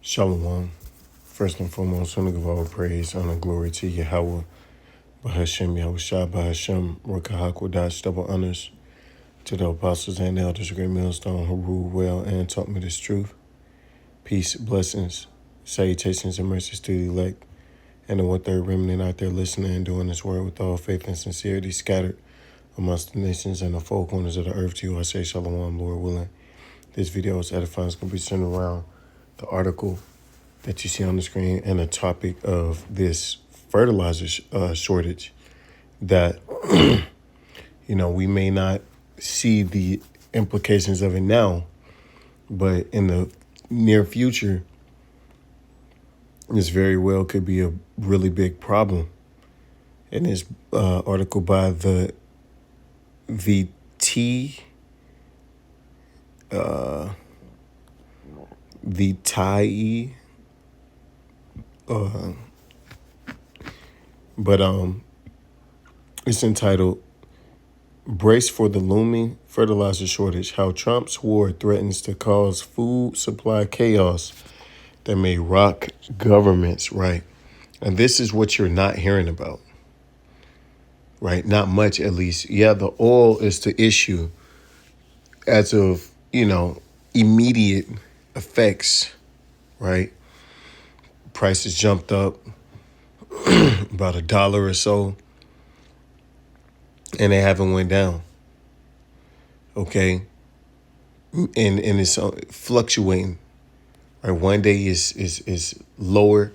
Shalom. First and foremost, I want to give all praise, honor, glory to Yahweh, Bahashem, Yahushua, Bahashem, Rakahakwadash, double honors to the apostles and elders, great millstone who ruled well and taught me this truth. Peace, blessings, salutations, and mercies to the elect, and the one-third remnant out there listening and doing this word with all faith and sincerity, scattered amongst the nations and the four corners of the earth. To you I say shalom, Lord willing. This video is edifying. It's going to be centered around the article that you see on the screen and the topic of this fertilizer shortage that, we may not see the implications of it now, but in the near future, this very well could be a really big problem. In this article by the VT, VTIE, but it's entitled "Brace for the Looming Fertilizer Shortage: How Trump's War Threatens to Cause Food Supply Chaos That May Rock Governments." Right, and this is what you're not hearing about. Right, not much at least. Yeah, the oil is the issue as of immediate effects. Right, prices jumped up about $1 or so, and they haven't went down. Okay, and it's fluctuating. Right, one day is lower,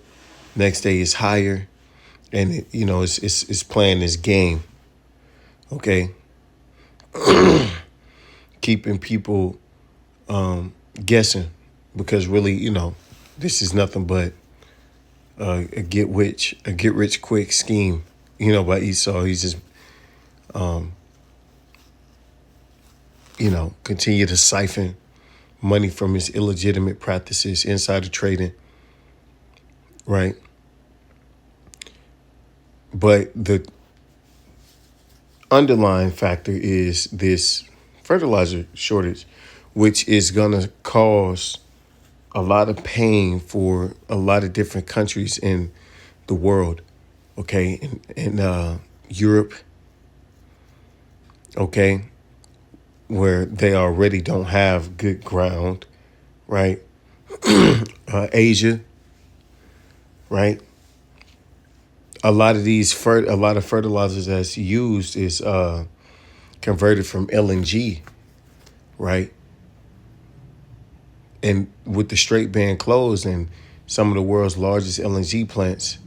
next day is higher, and it's playing this game. Okay, keeping people guessing, because really, this is nothing but a get rich quick scheme, by Esau. He's just continue to siphon money from his illegitimate practices, insider trading, right? But the underlying factor is this fertilizer shortage, which is going to cause a lot of pain for a lot of different countries in the world, okay? In Europe, okay, where they already don't have good ground, right? Asia, right? A lot of fertilizers that's used is converted from LNG, right? And with the Strait being closed and some of the world's largest LNG plants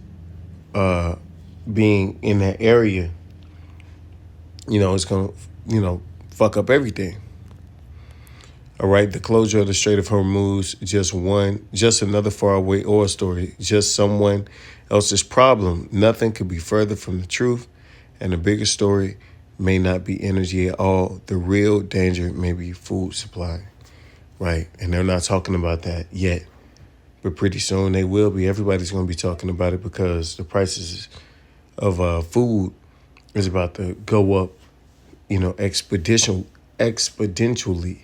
being in that area, it's going to, fuck up everything. All right, the closure of the Strait of Hormuz, just another faraway oil story, just someone else's problem. Nothing could be further from the truth, and the bigger story may not be energy at all. The real danger may be food supply, right? And they're not talking about that yet, but pretty soon they will be. Everybody's going to be talking about it because the prices of food is about to go up, exponentially,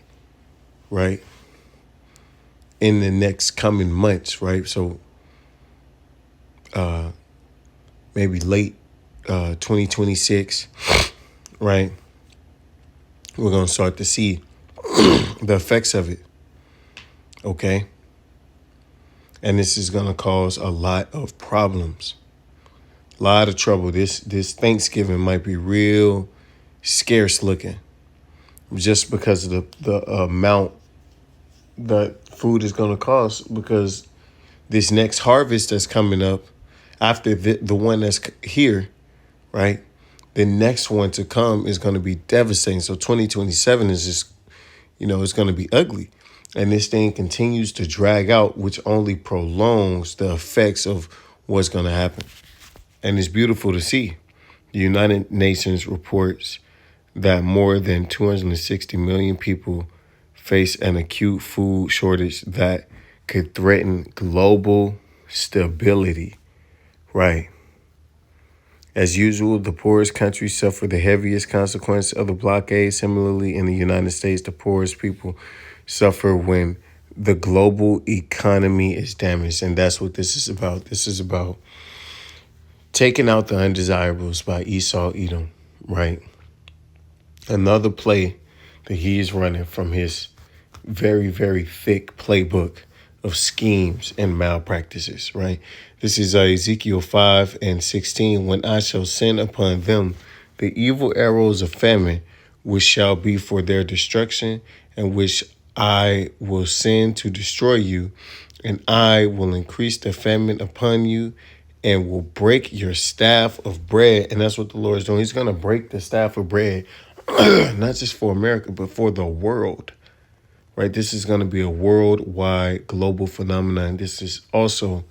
right, in the next coming months, right? So maybe late 2026, right, we're going to start to see the effects of it, okay? And this is going to cause a lot of problems, a lot of trouble. This Thanksgiving might be real scarce looking just because of the amount that food is going to cost, because this next harvest that's coming up after the one that's here, right? The next one to come is going to be devastating. So 2027 is just, it's going to be ugly. And this thing continues to drag out, which only prolongs the effects of what's going to happen. And it's beautiful to see. The United Nations reports that more than 260 million people face an acute food shortage that could threaten global stability, right? As usual, the poorest countries suffer the heaviest consequence of the blockade. Similarly, in the United States, the poorest people suffer when the global economy is damaged. And that's what this is about. This is about taking out the undesirables by Esau Edom, right? Another play that he is running from his very, very thick playbook of schemes and malpractices, right? This is Ezekiel 5:16. When I shall send upon them the evil arrows of famine, which shall be for their destruction, and which I will send to destroy you, and I will increase the famine upon you, and will break your staff of bread. And that's what the Lord is doing. He's going to break the staff of bread, not just for America, but for the world, right? This is going to be a worldwide global phenomenon. This is also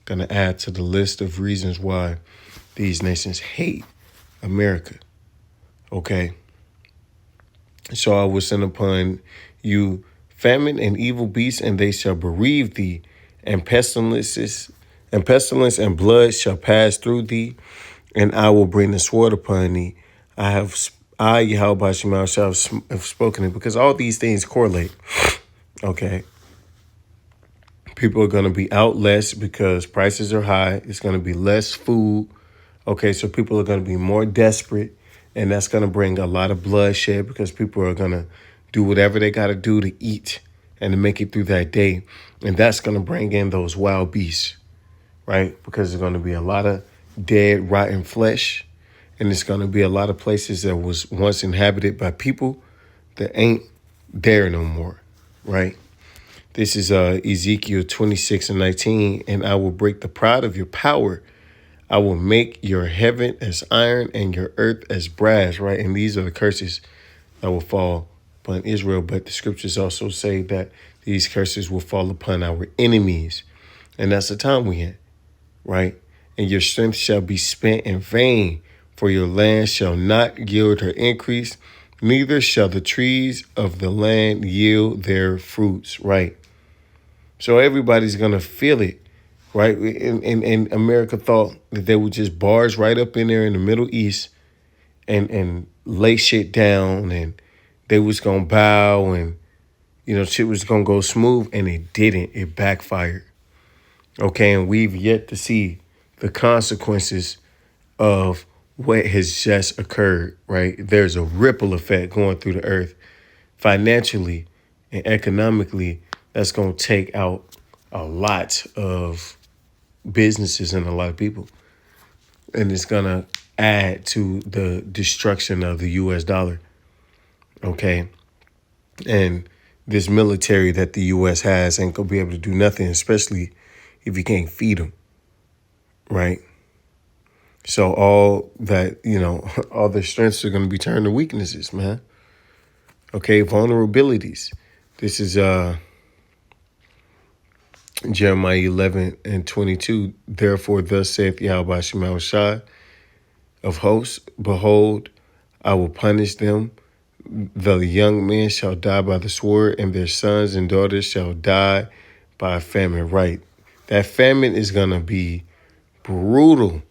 going to add to the list of reasons why these nations hate America, okay? So I will send upon you famine and evil beasts, and they shall bereave thee, and pestilence and blood shall pass through thee, and I will bring the sword upon thee. I, Yahweh Shema, shall have spoken it, because all these things correlate. Okay. People are going to be out less because prices are high. It's going to be less food. Okay. So people are going to be more desperate, and that's going to bring a lot of bloodshed because people are going to do whatever they got to do to eat and to make it through that day. And that's going to bring in those wild beasts, right? Because there's going to be a lot of dead, rotten flesh. And it's going to be a lot of places that was once inhabited by people that ain't there no more, right? This is Ezekiel 26:19. And I will break the pride of your power. I will make your heaven as iron and your earth as brass, right? And these are the curses that will fall upon Israel. But the scriptures also say that these curses will fall upon our enemies. And that's the time we in, right? And your strength shall be spent in vain, for your land shall not yield her increase, neither shall the trees of the land yield their fruits, right? So everybody's going to feel it, right? And America thought that they would just barge right up in there in the Middle East and lay shit down, and they was going to bow, and, shit was going to go smooth, and it didn't. It backfired. Okay, and we've yet to see the consequences of what has just occurred, right? There's a ripple effect going through the earth financially and economically that's going to take out a lot of businesses and a lot of people. And it's going to add to the destruction of the U.S. dollar, okay? And this military that the U.S. has ain't going to be able to do nothing, especially if you can't feed them, right? So all that, all their strengths are going to be turned to weaknesses, man. Okay, vulnerabilities. This is Jeremiah 11:22. Therefore, thus saith Yahweh Shema Shai of hosts, behold, I will punish them. The young men shall die by the sword, and their sons and daughters shall die by famine. Right. That famine is gonna be brutal.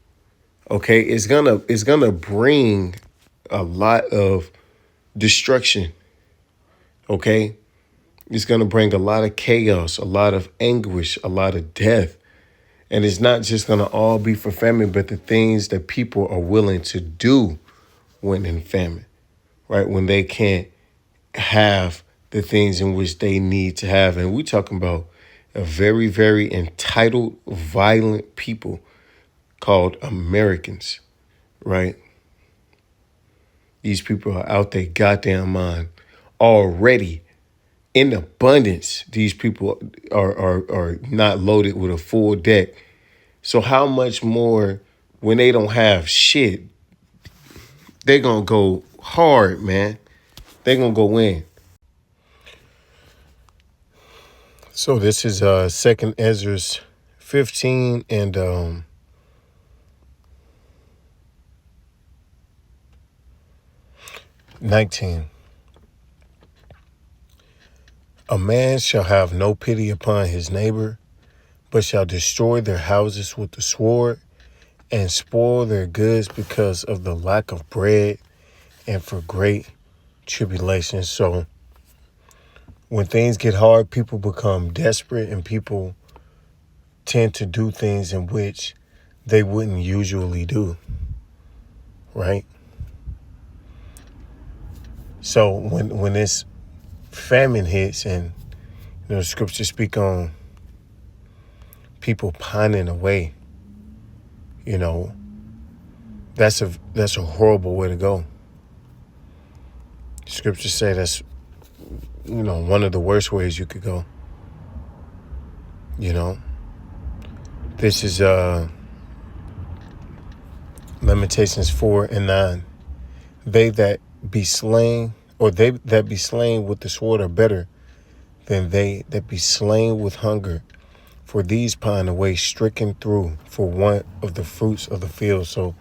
Okay, it's gonna bring a lot of destruction. Okay, it's gonna bring a lot of chaos, a lot of anguish, a lot of death, and it's not just gonna all be for famine, but the things that people are willing to do when in famine, right? When they can't have the things in which they need to have, and we're talking about a very, very entitled, violent people called Americans, right? These people are out their goddamn mind already. In abundance, these people are not loaded with a full deck. So how much more when they don't have shit, they're going to go hard, man. They're going to go in. So this is 2nd Ezra 15 and 19. A man shall have no pity upon his neighbor, but shall destroy their houses with the sword and spoil their goods because of the lack of bread and for great tribulation. So when things get hard, people become desperate and people tend to do things in which they wouldn't usually do, right? So when this famine hits, and scriptures speak on people pining away, that's a horrible way to go. Scriptures say that's one of the worst ways you could go. This is Lamentations 4:9. They that be slain, or they that be slain with the sword, are better than they that be slain with hunger. For these pine away, stricken through for want of the fruits of the field. So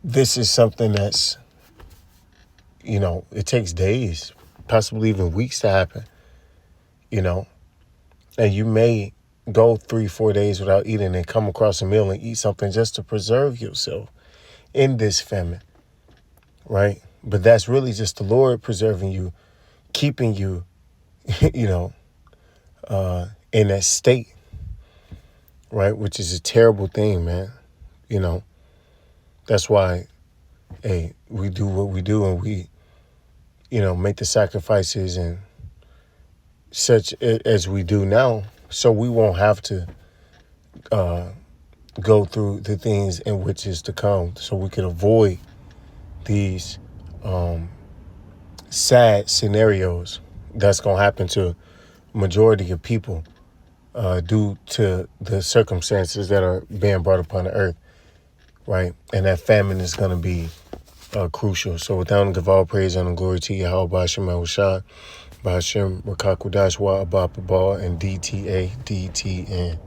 this is something that's, it takes days, possibly even weeks to happen, and you may go 3-4 days without eating and come across a meal and eat something just to preserve yourself in this famine, right? But that's really just the Lord preserving you, keeping you, in that state, right? Which is a terrible thing, man. That's why, hey, we do what we do, and we, make the sacrifices and such as we do now, so we won't have to go through the things in which is to come, so we can avoid these sad scenarios that's going to happen to majority of people due to the circumstances that are being brought upon the earth, right? And that famine is going to be crucial. So with that, I give all praise and glory to Yahweh B'Hashem Yahushua, B'Hashem Rakakudash Wa Abba and DTA DTN.